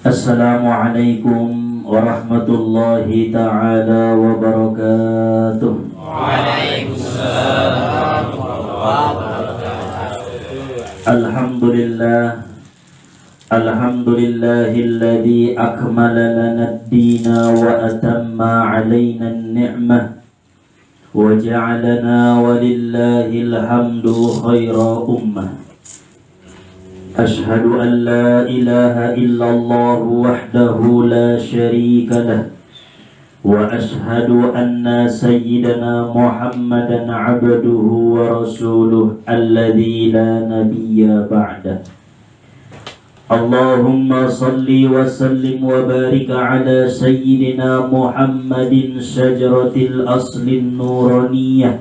Assalamualaikum warahmatullahi ta'ala wabarakatuh. Waalaikumsalam warahmatullahi wabarakatuh. Alhamdulillahilladzi akmala lana ad-dina wa atamma 'alaina an-ni'mah wa ja'alana walillahil hamdu khaira ummah. Ashhadu an la ilaha illallah wahdahu la syarika lah wa ashhadu anna sayyidana Muhammadan abduhu wa rasuluh alladzi la nabiyya ba'dah. Allahumma salli wa sallim wa barik ala sayyidina Muhammadin syajaratil aslin nuraniyah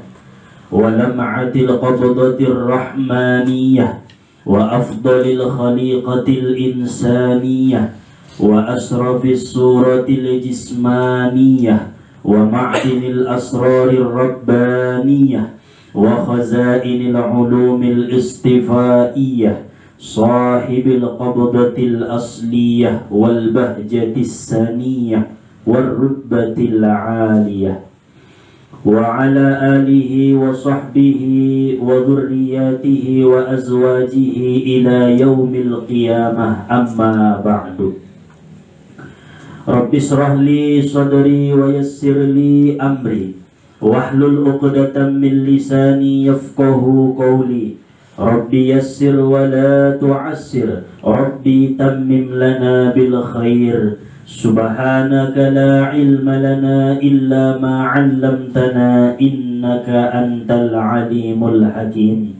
wa lam'atil qabdatir rahmaniyah wa afdalil khaliqatil insaniyah wa asrafis suratil jismaniyah wa ma'dinil asrarir rabbaniyah wa khazainil ulumil istifaiyah sahibil qabdatil asliyah wal bahjatis saniyah wal rutbatil aliyah wa ala alihi wa sahbihi wa dhurriyyatihi wa azwajihi ila yaumil qiyamah, amma ba'du. Rabbi shrah li sadri wa yassir li amri wahlul 'uqdatam min lisani yafqahu qawli. Rabbi yassir wa la tu'assir, Rabbi tammim lana bil khair. Subhanaka la ilma lana illa ma 'allamtana innaka antal alimul hakim.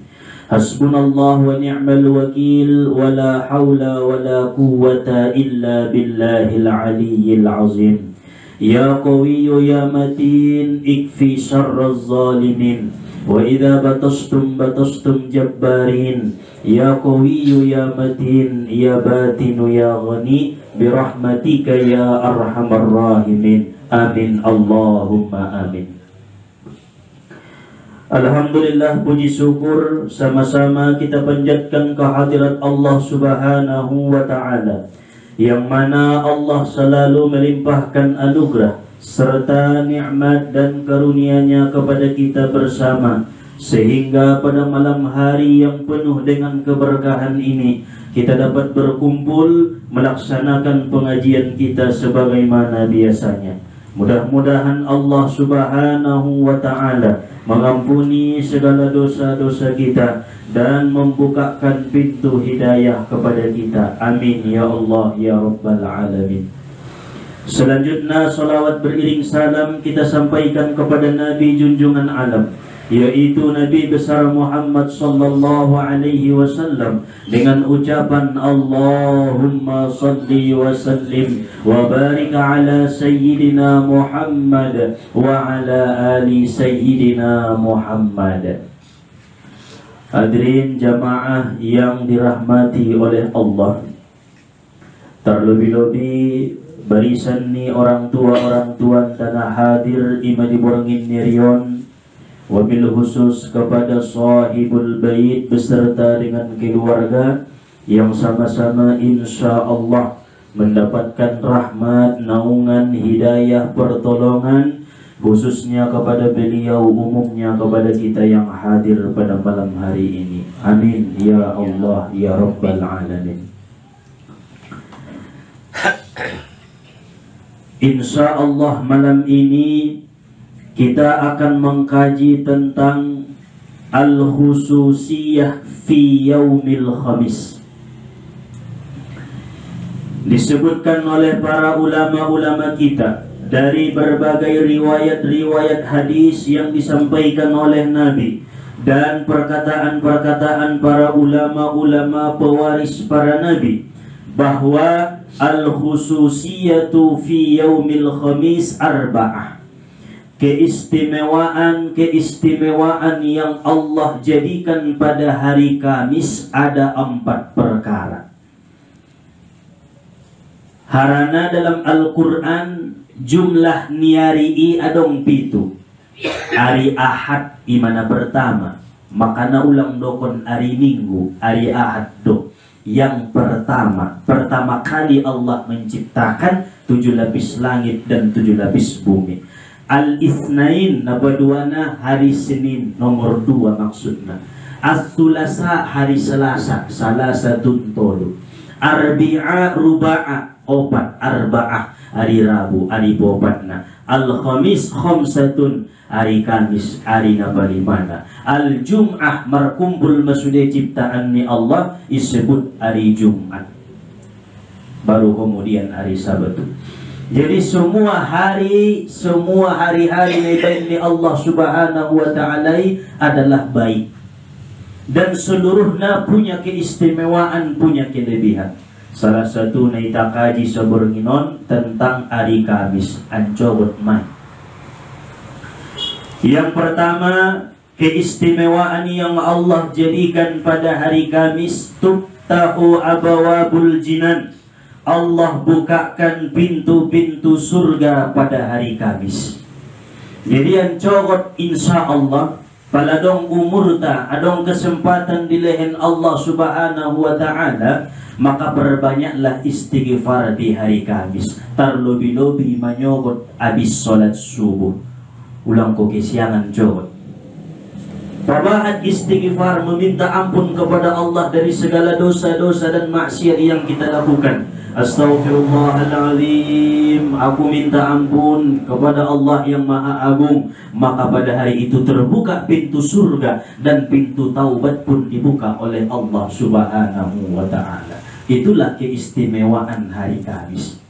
Hasbunallahu wa ni'mal wakil wa la hawla wa la quwwata illa billahil aliyyil azim. Ya qawiyyu ya matin ikfi syarraz zalimin wa idza batastum jabbarin. Ya qawiyyu ya matin ya batinu ya ghani birahmatika ya arhamar rahimin. Amin Allahumma amin. Alhamdulillah, puji syukur sama-sama kita panjatkan kehadirat Allah subhanahu wa ta'ala, yang mana Allah selalu melimpahkan anugerah serta nikmat dan karunia-Nya kepada kita bersama, sehingga pada malam hari yang penuh dengan keberkahan ini kita dapat berkumpul melaksanakan pengajian kita sebagaimana biasanya. Mudah-mudahan Allah subhanahu wa ta'ala mengampuni segala dosa-dosa kita dan membukakan pintu hidayah kepada kita. Amin ya Allah ya Rabbal alamin. Selanjutnya salawat beriring salam kita sampaikan kepada Nabi junjungan alam, yaitu Nabi besar Muhammad sallallahu alaihi wasallam, dengan ucapan Allahumma salli wa sallim wa barik ala sayyidina Muhammad wa ala ali sayyidina Muhammad. Hadirin jamaah yang dirahmati oleh Allah, terlebih-lebih barisan ni orang tua tanah hadir ima diborengin nirion, wabil khusus kepada sahibul bait beserta dengan keluarga yang sama-sama insya Allah mendapatkan rahmat, naungan, hidayah, pertolongan, khususnya kepada beliau, umumnya kepada kita yang hadir pada malam hari ini. Amin ya Allah ya Rabbal alamin. Insya Allah malam ini kita akan mengkaji tentang al-khususiyah fi yaumil khamis. Disebutkan oleh para ulama-ulama kita dari berbagai riwayat-riwayat hadis yang disampaikan oleh Nabi dan perkataan-perkataan para ulama-ulama pewaris para Nabi, bahwa al-khususiyatu fi yaumil khamis arba'ah. Keistimewaan yang Allah jadikan pada hari Kamis ada 4 perkara. Harana dalam Al-Quran jumlah niari'i adong pitu. Hari Ahad imana pertama, makana ulang dokon hari Minggu, hari Ahad do. yang pertama kali Allah menciptakan 7 lapis langit dan 7 lapis bumi. Al-Itsnain nabaduana hari Senin nomor 2 maksudnya. As-Sulasa hari Selasa, salasatun tolu. Arbi'a ruba'a opat, arba'ah hari Rabu, hari bopatna. Al-Khamis khamsatun hari Kamis, hari nabalimana. Al-Jum'ah markumpul masudah ciptaan ni Allah disebut hari Jumat. Baru kemudian hari Sabat. Jadi semua hari-hari ni Allah Subhanahu wa taala adalah baik. Dan seluruhnya punya keistimewaan, punya kelebihan. Salah satu naita kaji saburnginon tentang hari Kamis, ancobot mai. Yang pertama, keistimewaan yang Allah jadikan pada hari Kamis, tuftahu abawabul jinan. Allah bukakan pintu-pintu surga pada hari Kamis. Jadi ancobot insya Allah paladong umurta adong kesempatan di lehen Allah Subhanahu wa taala, maka perbanyaklah istighfar di hari Kamis. Terlebih-lebih menyogot habis salat subuh. Ulang ko kesiangan cogot. Pabahat istighfar, meminta ampun kepada Allah dari segala dosa-dosa dan maksiat yang kita lakukan. Astaghfirullahaladzim, aku minta ampun kepada Allah yang Maha Agung. Maka pada hari itu terbuka pintu surga dan pintu taubat pun dibuka oleh Allah Subhanahu wa ta'ala. Itulah keistimewaan hari Kamis.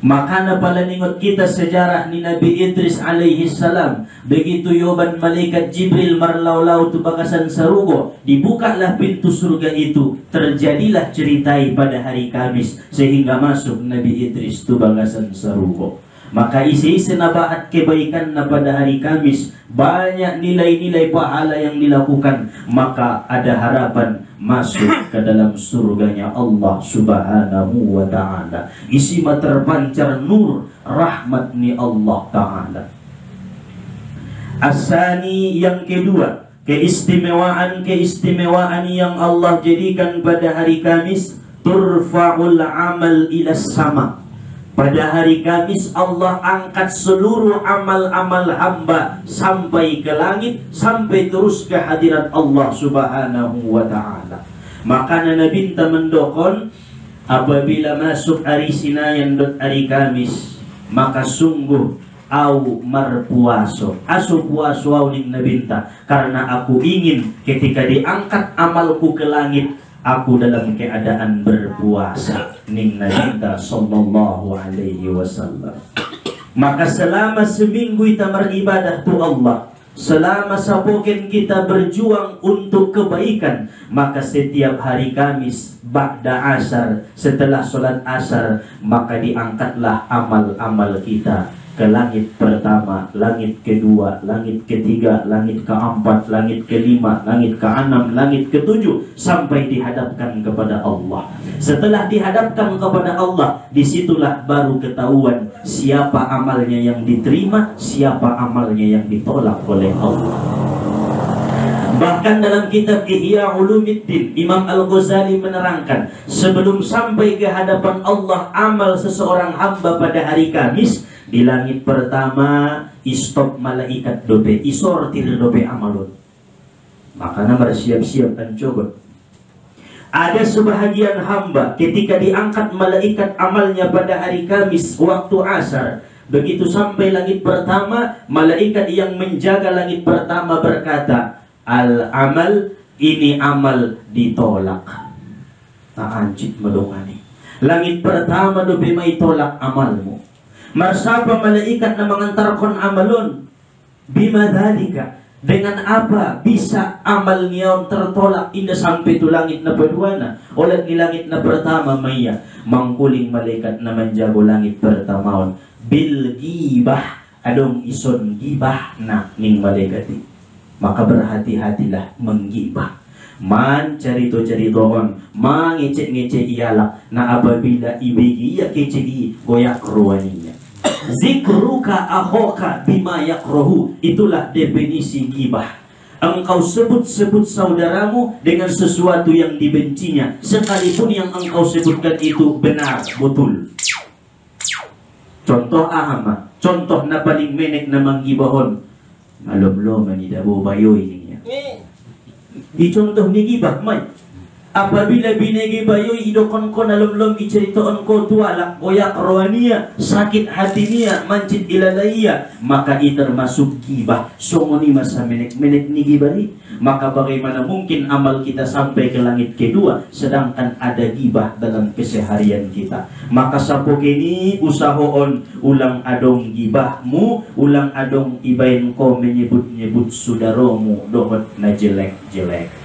Makanya palaningot kita sejarah ni Nabi Idris alaihi salam. Begitu yoban malaikat Jibril marlau-lau tu bakasan sarugo, dibukalah pintu surga itu. Terjadilah ceritai pada hari Kamis sehingga masuk Nabi Idris tu bakasan sarugo. Maka isi-isi nabahat kebaikan na pada hari Kamis, banyak nilai-nilai pahala yang dilakukan. Maka ada harapan masuk ke dalam surganya Allah Subhanahu wa ta'ala. Isi terpancar nur rahmat ni Allah ta'ala. Asani yang kedua, keistimewaan yang Allah jadikan pada hari Kamis, turfa'ul amal ila sama. Pada hari Kamis Allah angkat seluruh amal-amal hamba sampai ke langit, sampai terus ke hadirat Allah Subhanahu wa ta'ala. Maka Nabi mendokon apabila masuk hari Sinayan dot hari Kamis, maka sungguh au marpuaso asu puaso au ning nabinta, karena aku ingin ketika diangkat amalku ke langit, aku dalam keadaan berpuasa. Ning nabinta sallallahu alaihi wasallam. Maka selama seminggu kita beribadah tu Allah, selama sapoken kita berjuang untuk kebaikan, maka setiap hari Kamis ba'da asar, setelah sholat asar, maka diangkatlah amal-amal kita ke langit pertama, langit kedua, langit ketiga, langit keempat, langit kelima, langit keenam, langit ketujuh, sampai dihadapkan kepada Allah. Setelah dihadapkan kepada Allah, disitulah baru ketahuan siapa amalnya yang diterima, siapa amalnya yang ditolak oleh Allah. Bahkan dalam kitab Ihya Ulumuddin, Imam Al-Ghazali menerangkan, sebelum sampai ke hadapan Allah amal seseorang hamba pada hari Kamis, di langit pertama istop malaikat dope, isortir dope amalun. Makanya bersiap-siap dan coba. Ada sebahagian hamba ketika diangkat malaikat amalnya pada hari Kamis waktu asar, begitu sampai langit pertama, malaikat yang menjaga langit pertama berkata, al-amal, ini amal ditolak. Ta'anjit melungani. Langit pertama dope may tolak amalmu. Marsapa malaikat na mengantarkan amalun, bima dhalika, dengan apa bisa amal niyaw tertolak inda sampai tu langit na paduana. Oleh di langit na pertama maya, mangkuling malaikat na menjago langit pertamaon, bil gibah, adong ison gibah na ning malaikati. Maka berhati-hatilah menggibah. Man carito-caritoon, mangecek-ngecek iyalah, na apabila ibigi ya kecegi goyak ruaninya. Zikruka ahoka bima yakrohu, itulah definisi gibah. Engkau sebut-sebut saudaramu dengan sesuatu yang dibencinya, sekalipun yang engkau sebutkan itu benar, betul. Contoh ahama, contoh na paling menek na manggibahon. Malom-lom ni dabo bayoy niya. Icontoh ni gibah may. Apabila binigi bayoy idokon ko nalom-lom iceritoon ko tualak boyak rohania, sakit hati niya, mancit ilalaiya, maka termasuk gibah. Songoni masa menek-menek ni gibahi. Maka bagaimana mungkin amal kita sampai ke langit kedua sedangkan ada gibah dalam keseharian kita? Maka sapo kini usahoon ulang adong gibahmu, ulang adong ibain ko menyebut-nyebut sudaromu dohot na jelek-jelek.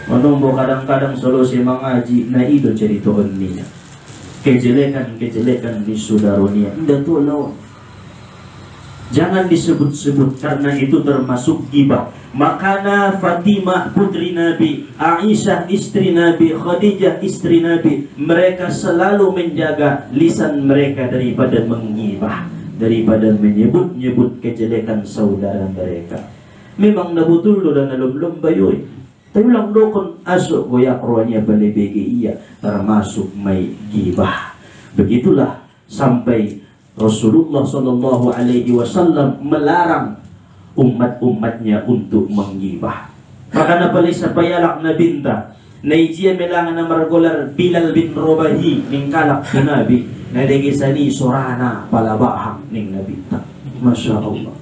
Menunggu kadang-kadang solusi mengaji na ido ceritoon niya. Kejelekan-kejelekan di saudara niya. Indah tuh lawan. Jangan disebut-sebut karena itu termasuk gibah. Makana Fatimah putri Nabi, Aisyah istri Nabi, Khadijah istri Nabi, mereka selalu menjaga lisan mereka daripada menggibah, daripada menyebut-nyebut kejelekan saudara mereka. Memang na betul do dan nalom-lom bayoy. Tapi lang dokon aso goyak rohnya balebege iya termasuk may gibah. Begitulah sampai Rasulullah Shallallahu Alaihi Wasallam melarang umat-umatnya untuk menggibah. Maka napalay sa payalak na binta na ijiya melangan na margolar Bilal bin Robahi ning kalak na Nabi na degisani sorana palabahang ning nabinta. Masya Allah.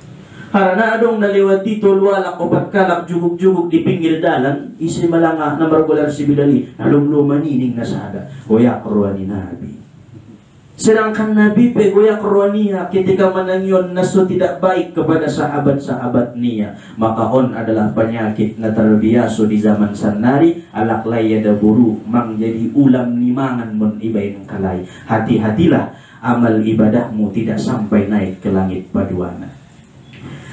Karena adong naliwat dito luwalak opat kalak jugug-jugug di pinggir dalan, isi malanga na margolar si Bilali nalumlumani ning nasada goyak roha ni Nabi. Sedangkan Nabi pegoyak roha niya ketika menangyon naso tidak baik kepada sahabat-sahabat niya, maka on adalah penyakit na terbiaso di zaman sanari alak layada buru mang jadi ulam nimangan mon ibain kalay. Hati-hatilah amal ibadahmu tidak sampai naik ke langit paduana.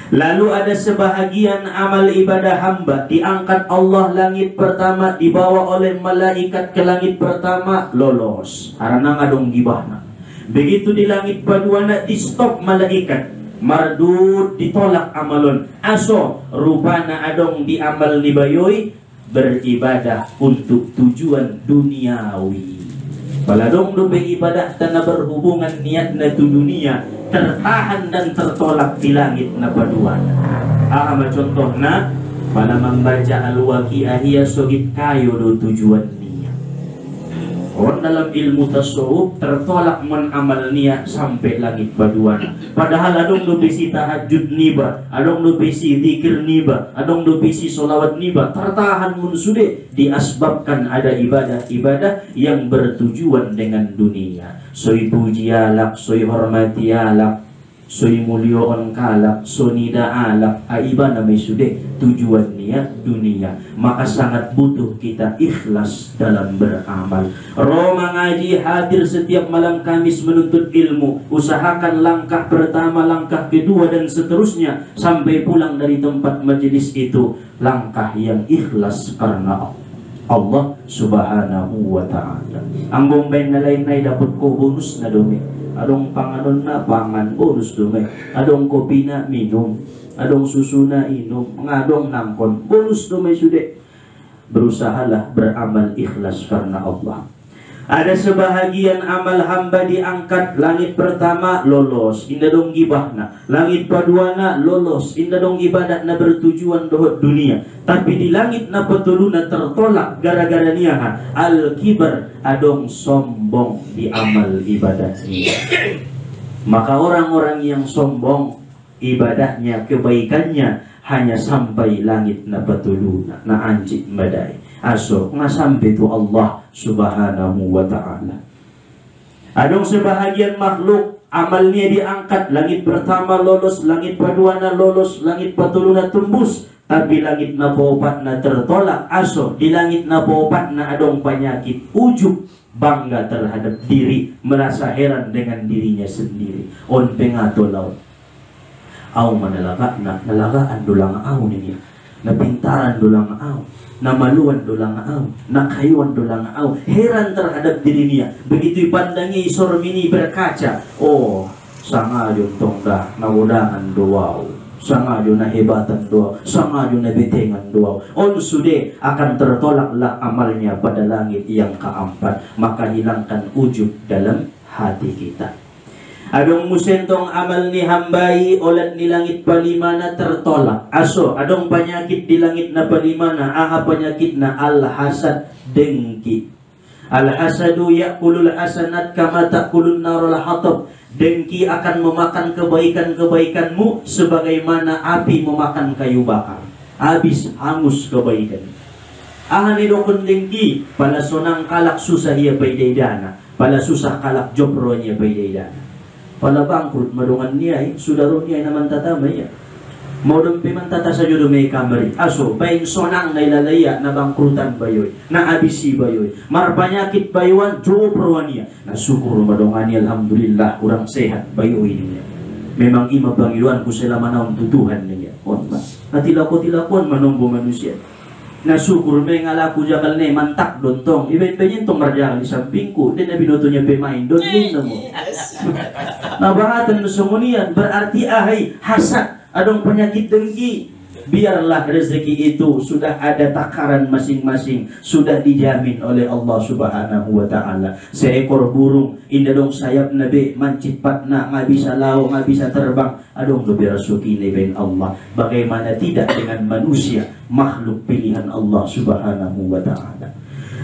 Lalu ada sebahagian amal ibadah hamba diangkat Allah langit pertama, dibawa oleh malaikat ke langit pertama, lolos karena ngadong gibahna. Begitu di langit paduana di stop malaikat, mardud ditolak amalon. Aso rupana adong di amal ni bayoy beribadah untuk tujuan duniawi. Baladong do beribadah tanah berhubungan niat na tu dunia tertahan dan tertolak di langit na paduana. Ahama contohna pada membaca al-waqi'ah hiya sogit kayo do tujuan niya. Orang dalam ilmu tasawuf tertolak men amal niya sampai langit paduana. Padahal adong do bisi tahajud niba, adong do bisi zikir niba, adong do bisi solawat niba, tertahan mun sude diasbabkan ada ibadah-ibadah yang bertujuan dengan dunia. Soy puji alak, soy hormati alak, soy mulyoon kalak, sonida alak, aiba na may sude tujuan niya dunia. Maka sangat butuh kita ikhlas dalam beramal. Roh mengaji hadir setiap malam Kamis menuntut ilmu. Usahakan langkah pertama, langkah kedua dan seterusnya sampai pulang dari tempat majelis itu langkah yang ikhlas karena Allah Subhanahu wa ta'ala. Ang bombay na lain na dapat ko bonus na dumi. Adong panganon na pangan bonus dumi. Adong kopi na minum. Adong susu na inom. Ngadong nangkon bonus dumi sude. Berusahalah beramal ikhlas karena Allah. Ada sebahagian amal hamba diangkat. Langit pertama lolos, indah dong gibahna. Langit paduana lolos, indah dong ibadat na bertujuan dohot dunia. Tapi di langit na petuluna tertolak gara-gara niyaha al-kibar, adong sombong di amal ibadahnya. Maka orang-orang yang sombong ibadahnya, kebaikannya hanya sampai langit na petuluna na anjit badai. Aso ngasampe tu Allah Subhanahu wa ta'ala. Adong sebahagian makhluk amalnya diangkat, langit pertama lolos, langit paduana lolos, langit patuluna tembus, tapi langit na poopat na tertolak. Aso di langit na poopat na adong penyakit ujub, bangga terhadap diri, merasa heran dengan dirinya sendiri. On pengatolaw aw manalaga na nalagaan dulang aw niya, napintaran dulang aw, namaluan dolang aw, nakayuan dolang aw, heran terhadap dirinya. Begitu pandangi sormini berkaca, oh sanga yung tongga nawudangan doaw. sangayo na hebatan doa, sangayo na bitengan doa. On sude akan tertolaklah amalnya pada langit yang keempat, maka hilangkan ujub dalam hati kita. Adong musentong amal ni hambai olat ni langit palimana tertolak. Aso adong penyakit di langit na palimana, aha penyakit na al-hasad, dengki. Al-hasadu yakulul hasanat kama takulun narul hatab. Dengki akan memakan kebaikan-kebaikanmu sebagaimana api memakan kayu bakar. Habis hangus kebaikan. Ahani dokon dengki, pala sonang kalak susah ia paidaidana, pala susah kalak jopro ia paidaidana. Pala bangkrut madungan niya, sudaro niya naman tatamay. Modong pimantata sa judo may kamari. Aso, bayin sonang na ilalaya na bangkrutan bayoy, na abisi bayoy, marbanyakit bayuan, jopro niya. Nasukur madungan niya, alhamdulillah, kurang sehat bayoy niya. Memang ima bangiluan ko sila manaon tutuhan niya. Onba, natilako-tilakon manumbo manusia. Nasukur may ngalaku jakal ne mantak dontong iba-iba tong marjakal isang bingko din na binoto niya pemain doon din na mo nabahatan mo sumunian berarti ahay hasad adong penyakit dengki. Biarlah rezeki itu sudah ada takaran masing-masing, sudah dijamin oleh Allah Subhanahu wa Ta'ala. Seekor burung indah dong sayap nabi mancipat na nggak bisa lau, nggak bisa terbang, adong lebih rasuki ben Allah. Bagaimana tidak dengan manusia, makhluk pilihan Allah Subhanahu wa Ta'ala.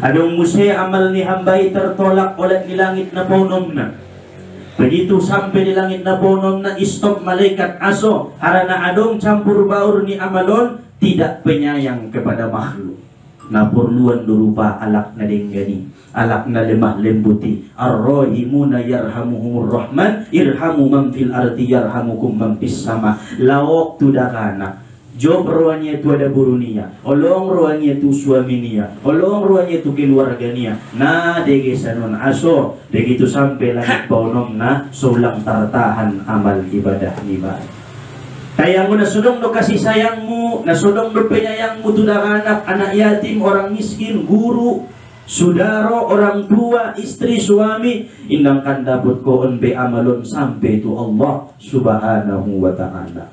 Adong musya amal ni hambai tertolak oleh di langit na paunomna. Begitu sampai di langit na bonom na stop malaikat aso harana adong campur baur ni amalon tidak penyayang kepada makhluk. Na perluan berupa alak na denggani, alak na lemah lembuti. Ar-rahimuna yarhamuhumur rahman, irhamu man fil ardi yarhamukum man fis sama. Lawak tu dakana. Job ruannya itu ada burunia, olong ruannya itu suaminya, olong ruannya itu keluarganya. Nah degesanon aso, begitu sampai langit paunom na sulang tartahan amal ibadah niba. Tayangmu nasudong do kasih sayangmu, nasudong do penyayangmu tudak anak yatim, orang miskin, guru, saudara, orang tua, istri, suami, indangkan dapat koon be amalon sampai itu Allah Subhanahu wa Ta'ala.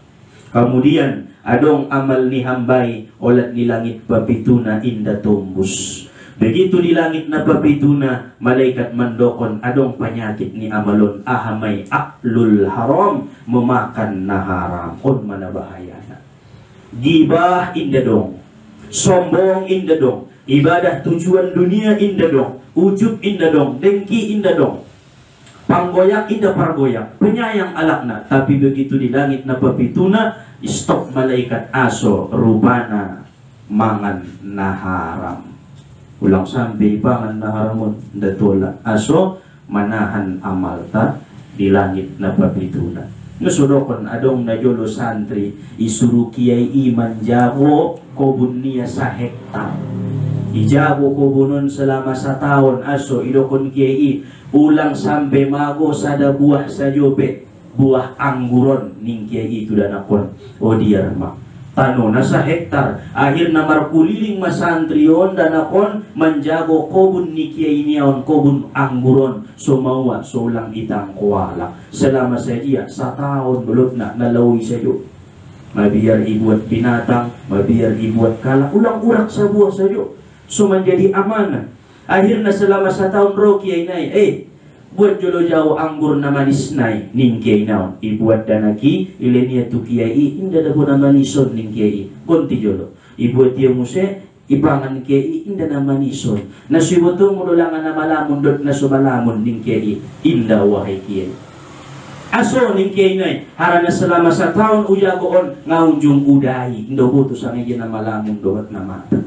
Kemudian adong amal ni hambai olat ni langit papituna inda tombus. Begitu di langit na papituna, malaikat mandokon adong penyakit ni amalon ahamay aklul haram, memakan na haram. On mana bahayana. Gibah inda dong, sombong inda dong, ibadah tujuan dunia inda dong, ujub inda dong, dengki inda dong, panggoyak inda pargoyak, penyayang alakna. Tapi begitu di langit na papituna, stop malaikat aso rupana mangan na haram. Ulang sampai pangan na haramon datola aso manahan amal ta di langit na papituna. Nusudokon adong najolo santri isuru kiai iman jago kobun niya sa hektar. Ijago kobunon selama 1 tahun aso idokon kiai ulang sampai mago sada buah sajobe, buah angguron ning kiai itu danakon odiarma tano nasa hektar akhir namar kuliling masantrion danakon menjago kobun ni kiai niaon kobun angguron somawa solang itang kuala selama saja 1 tahun belum nak nalawi sajo mabiar ibuat binatang mabiar ibuat kala ulang urak sabuah sajo so menjadi amanah. Akhirnya selama 1 tahun ro kiai nai buat jolo jauh anggur na manis nai ning kiai naon ibuat danaki ilenia tu kiai inda da bona manison ning kiai konti jolo ibuat dia muse ipangan kiai inda na manison nasiboto mudulangan na malamun dot na subalamun ning kiai inda wahai kiai aso ning kiai nai harana selama 1 tahun ujagoon ngaunjung udai indo buto sa ngayon na malamun dot na mata.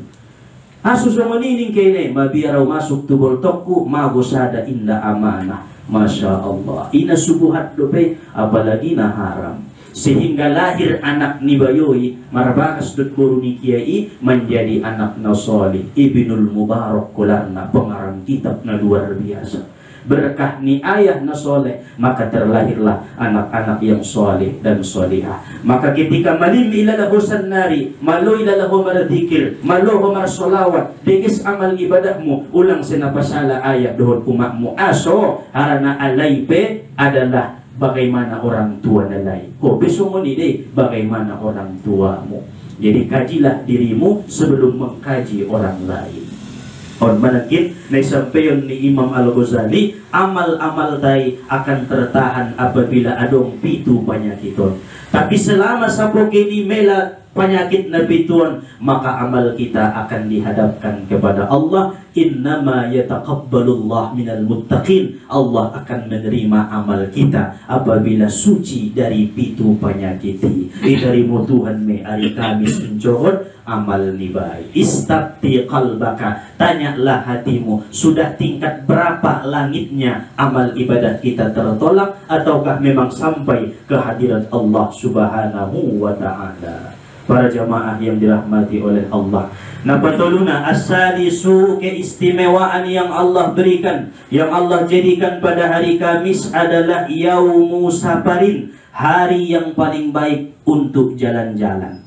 Asus sama nining kene mabiaraw masuk tubol tokku magosada inda amanah. Masya Allah. Ina subuhat dope apalagi na haram. Sehingga lahir anak ni bayoy marbakas dot buru ni kiai menjadi anak na solih. Ibnul Mubarak kularna pengarang kitab na luar biasa. Berkah ni ayah na soleh maka terlahirlah anak-anak yang soleh dan solihah. Maka ketika malim ilalahu sannari malo ilalahu maradikir malo humar solawat degis amal ibadahmu ulang senapasala ayah dohon umakmu aso harana alaipe adalah bagaimana orang tua nalai. Oh, besok ini deh, bagaimana orang tuamu. Jadi kajilah dirimu sebelum mengkaji orang lain. On manakit na sampayon ni Imam Al-Ghazali, amal-amal tay akan tertahan apabila adong pitu panyakiton. Tapi selama sa pogeni mela penyakit na pituan, maka amal kita akan dihadapkan kepada Allah. Innama yataqabbalullah minal muttaqin. Allah akan menerima amal kita apabila suci dari pitu penyakit. Idarimu Tuhan me hari Kamis menjohor amal ni baik. Istafti qalbaka, tanyalah hatimu, sudah tingkat berapa langitnya amal ibadah kita tertolak, ataukah memang sampai ke hadirat Allah Subhanahu wa ta'ala. Para jamaah yang dirahmati oleh Allah, nah patuluna as-salisu, keistimewaan yang Allah berikan, yang Allah jadikan pada hari Kamis adalah yaumu safarin, hari yang paling baik untuk jalan-jalan.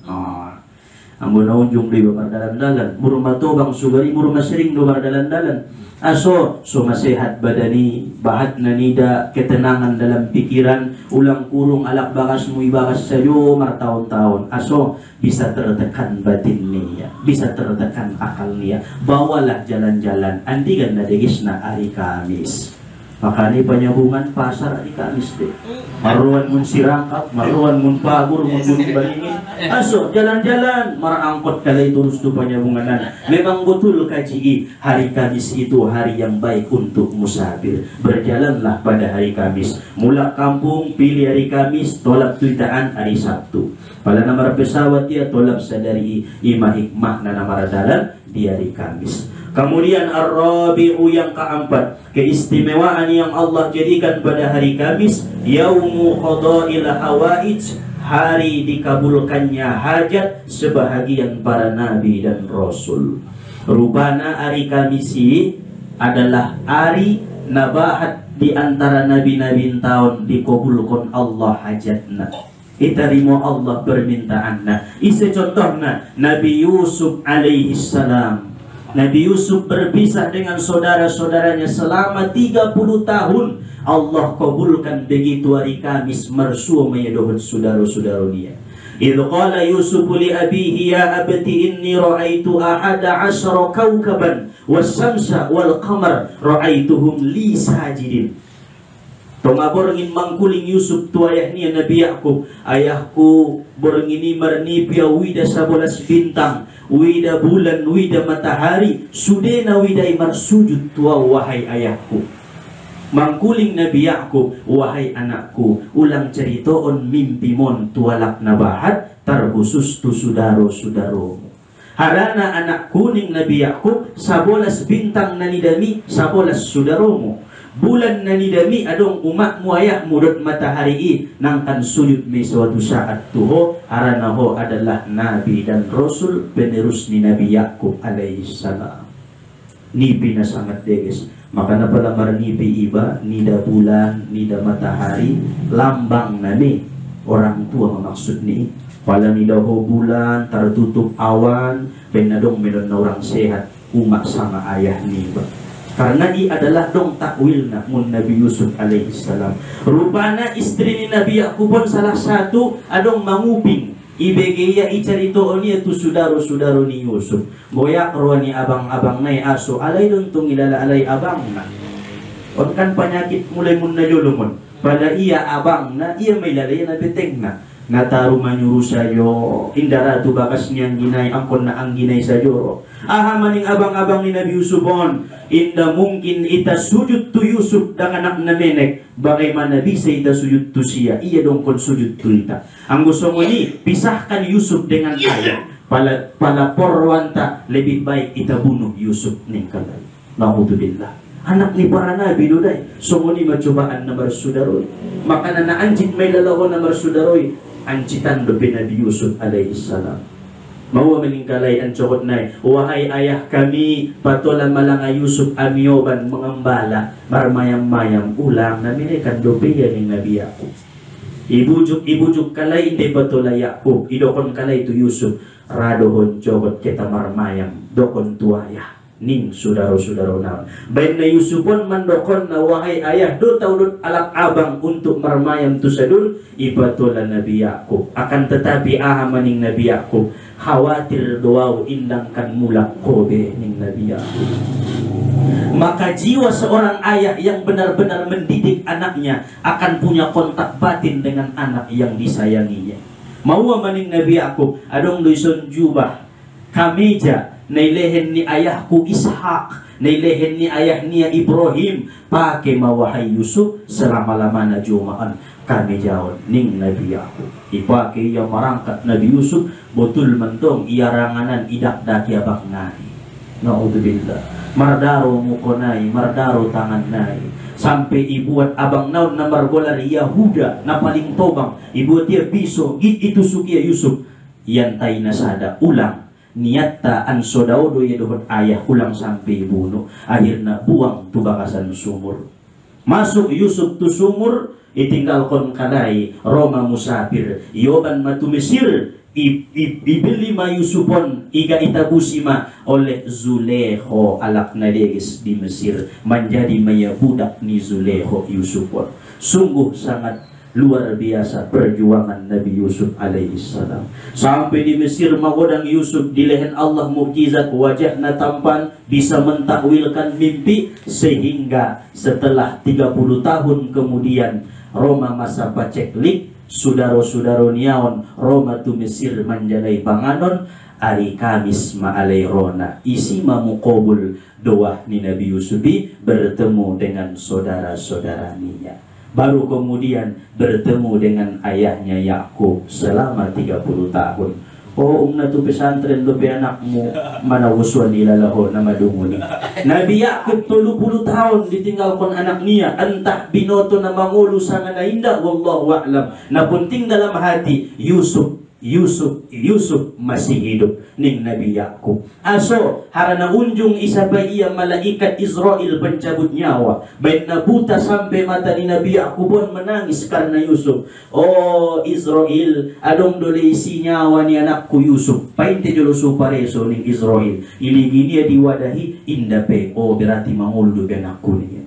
Ambon naunjung di babar dalan-dalan, murma tobang sugari, murma sering dobar dalan-dalan. Aso masehat badani, bahat nanida, ketenangan dalam pikiran, ulang kurung alak bakas mu ibakas sayo martahun-tahun. Aso bisa tertekan batin niya, bisa tertekan akal niya. Bawalah jalan-jalan, andigan na degis na hari Kamis. Makanya penyambungan pasar hari Kamis deh. Maruan mun sirangkap, maruan mun pagur, mun balingin. Aso jalan-jalan, marangkot kalay terus tu penyambunganan. Memang betul kaji, hari Kamis itu hari yang baik untuk musafir. Berjalanlah pada hari Kamis. Mula kampung pilih hari Kamis, tolak tuitaan hari Sabtu. Pada nomor pesawat dia tolak sadari imah hikmah na nomor dalan di hari Kamis. Kemudian ar-rabi'u yang keempat, keistimewaan yang Allah jadikan pada hari Kamis, yaumu qada'il hawaij, hari dikabulkannya hajat sebahagian para nabi dan rasul. Rupana hari Kamis adalah hari nabahat di antara nabi-nabi tahun dikabulkan Allah hajatna. Itarimo Allah permintaanna. Ise contohna Nabi Yusuf alaihi salam. Nabi Yusuf berpisah dengan saudara-saudaranya selama 30 tahun. Allah kabulkan begitu hari Kamis mersua meyadohon saudara-saudara dia. Idh qala Yusuf li abihi ya abati inni ra'aitu ahada asyara kawkaban was-samsa wal-qamar ra'aituhum li sajidin. Tonga borengin mangkuling Yusuf tu ayahnya Nabi Yakub. Ayahku borengini marnipia wida 11 bintang, wida bulan, wida matahari, sudena wida imar sujud tua wahai ayahku. Mangkuling Nabi Yakub, wahai anakku, ulang ceritoon mimpi mon tualak nabahat terkhusus tu sudaro-sudaro. Harana anak kuning Nabi Yakub 11 bintang nanidami 11 sudaromu. Bulan nanidami adong umatmu ayahmu dot matahari nangkan sujud me suatu saat tuho haranaho adalah nabi dan rasul penerus ni Nabi Yakub alaihi salam. Nipi na sangat deges. Maka na pala marnipi iba nida bulan nida matahari lambang nami orang tua memaksud ni. Pala nida ho bulan tertutup awan penadong menon na orang sehat umat sama ayah ni ba. Karena ia adalah dong takwilna mun Nabi Yusuf alaihi salam. Rupana istri ni Nabi Yakub pun salah satu adong manguping. Ibegeya icarito niya tu sudaro-sudaro ni Yusuf. Goyak roani abang-abang na aso alay dong tung ilala alay abang na. On kan penyakit mulai mun najulumon. Pada iya abang na iya may lalay na beteng na. Nataru manyuru sayo indara tu bakas niyang ginay angkon na ang ginay sayo. Aha maning abang-abang ni Nabi Yusuf on inda mungkin ita sujud tu Yusuf dengan anak na menek bagaimana bisa ita sujud tu siya iya dong kon sujud tu ita. Ang gusto mo ni pisahkan Yusuf dengan ayah pala porwanta lebih baik ita bunuh Yusuf ning kalay. Na'udzubillah. Anak ni para nabi duday sumuni macubaan na marsudaroy maka na naanjit may lalawan na marsudaroy ancitan do Nabi Yusuf alaihi salam. Mawa meninggalai ang cokot na wahai ayah kami patulan malanga Yusuf amioban mengembala marmayam-mayam ulang na minikan do ni Nabi Yakub. Ibujuk kalay hindi patula Yakub idokon kalay to Yusuf radohon cokot kita marmayam dokon tuaya. ning saudara-saudara naon. Bainna Yusuf pun mendokon na wahai ayah do taudut alak abang untuk mermayam tusadul ibatulah Nabi Yakub. Akan tetapi maning Nabi Yakub khawatir doau indangkan mulak kobe ning Nabi Yakub. Maka jiwa seorang ayah yang benar-benar mendidik anaknya akan punya kontak batin dengan anak yang disayanginya. Mau maning Nabi Yakub adong duison jubah kameja nailehen ni ayahku Ishak, nailehen ni ayahnya Ibrahim, pakai mawahai Yusuf selama-lamana jumaan kami jawab ning Nabi Yakub. Ipakai yang merangkat Nabi Yusuf betul mentong ia ranganan idak daki abak nai. Naudzubillah. Mardaro mukonai, mardaro tangan nai. Sampai ibuat abang naun na margolar Yahuda na paling tobang. Ibuat dia biso git itu sukia Yusuf. Yantai nasada ulang. Niatta an sodaudo ya dohon ayah ulang sampai bunuh. Akhirnya buang tu bakasan sumur. Masuk Yusuf tu sumur. Itinggalkan kadai Roma musafir. Yoban matu Mesir. Ibili ma Yusupon iga itabusima oleh Zulekho alak nadeges di Mesir menjadi maya budak ni Zulekho Yusupon. Sungguh sangat luar biasa perjuangan Nabi Yusuf alaihissalam. Sampai di Mesir magodang Yusuf dilehen Allah mukjizat wajahna tampan bisa mentakwilkan mimpi sehingga setelah 30 tahun kemudian Roma masa paceklik sudaro-sudaro niaon Roma tu Mesir menjalai panganon hari Kamis ma'alai rona isi mamukobul doa ni Nabi Yusufi bertemu dengan saudara-saudaranya. Baru kemudian bertemu dengan ayahnya Yakub selama 30 tahun. Oh tu pesantren lo pe anakmu mana uswan ilalaho nama dunguni. Nabi Yakub 30 tahun ditinggalkan anak niya entah binoto na mangulu sangat na indah wallahu a'lam. Na penting dalam hati Yusuf masih hidup ning Nabi Yakub. Aso harana unjung isa ba iya malaikat Israel pencabut nyawa. Baik buta sampai mata ni Nabi Yakub pun menangis karena Yusuf. Oh Israel adong dole isi nyawa ni anakku Yusuf. Painte jolo supareso ning Israel. Iligi dia diwadahi indape. Oh berarti mangulu do anakku ni.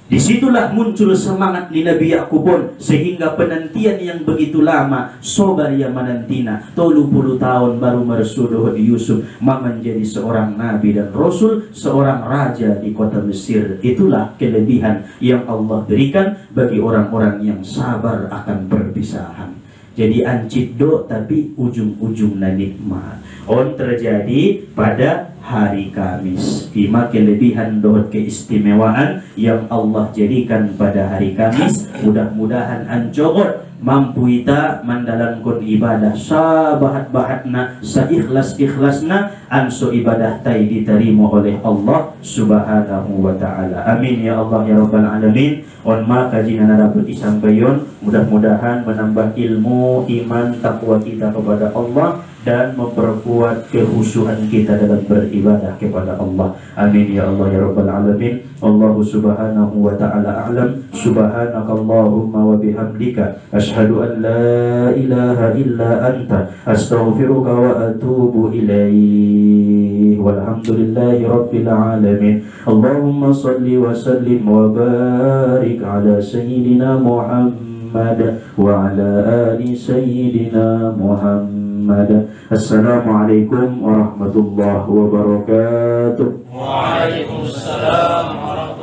Disitulah muncul semangat di Nabi Yakub pun sehingga penantian yang begitu lama sobar yang menantina 30 tahun baru mersuduh di Yusuf menjadi seorang nabi dan rasul, seorang raja di kota Mesir. Itulah kelebihan yang Allah berikan bagi orang-orang yang sabar akan perpisahan. Jadi ancit do tapi ujung-ujungnya nikmat. On terjadi pada hari Kamis. Ima kelebihan dohot keistimewaan yang Allah jadikan pada hari Kamis. Mudah-mudahan anjogot mampu ita mandalankan ibadah sabahat-bahatna saikhlas-ikhlasna anso ibadah tai diterima oleh Allah subhanahu wa ta'ala. Amin ya Allah ya Rabbal Alamin. On ma kajian dapat disampaikan mudah-mudahan menambah ilmu, iman, takwa kita kepada Allah dan memperkuat kehusuan kita dalam beribadah kepada Allah. Amin ya Allah ya Rabbal Alamin. Allah subhanahu wa ta'ala a'lam. Subhanakallahumma wa bihamdika asyhadu an la ilaha illa anta astaghfiruka wa atubu ilaih. Walhamdulillahi rabbil alamin. Allahumma salli wa sallim wa barik ala sayyidina Muhammad wa ala ali sayyidina Muhammad. Assalamualaikum warahmatullahi wabarakatuh. Waalaikumsalam warahmatullahi wabarakatuh.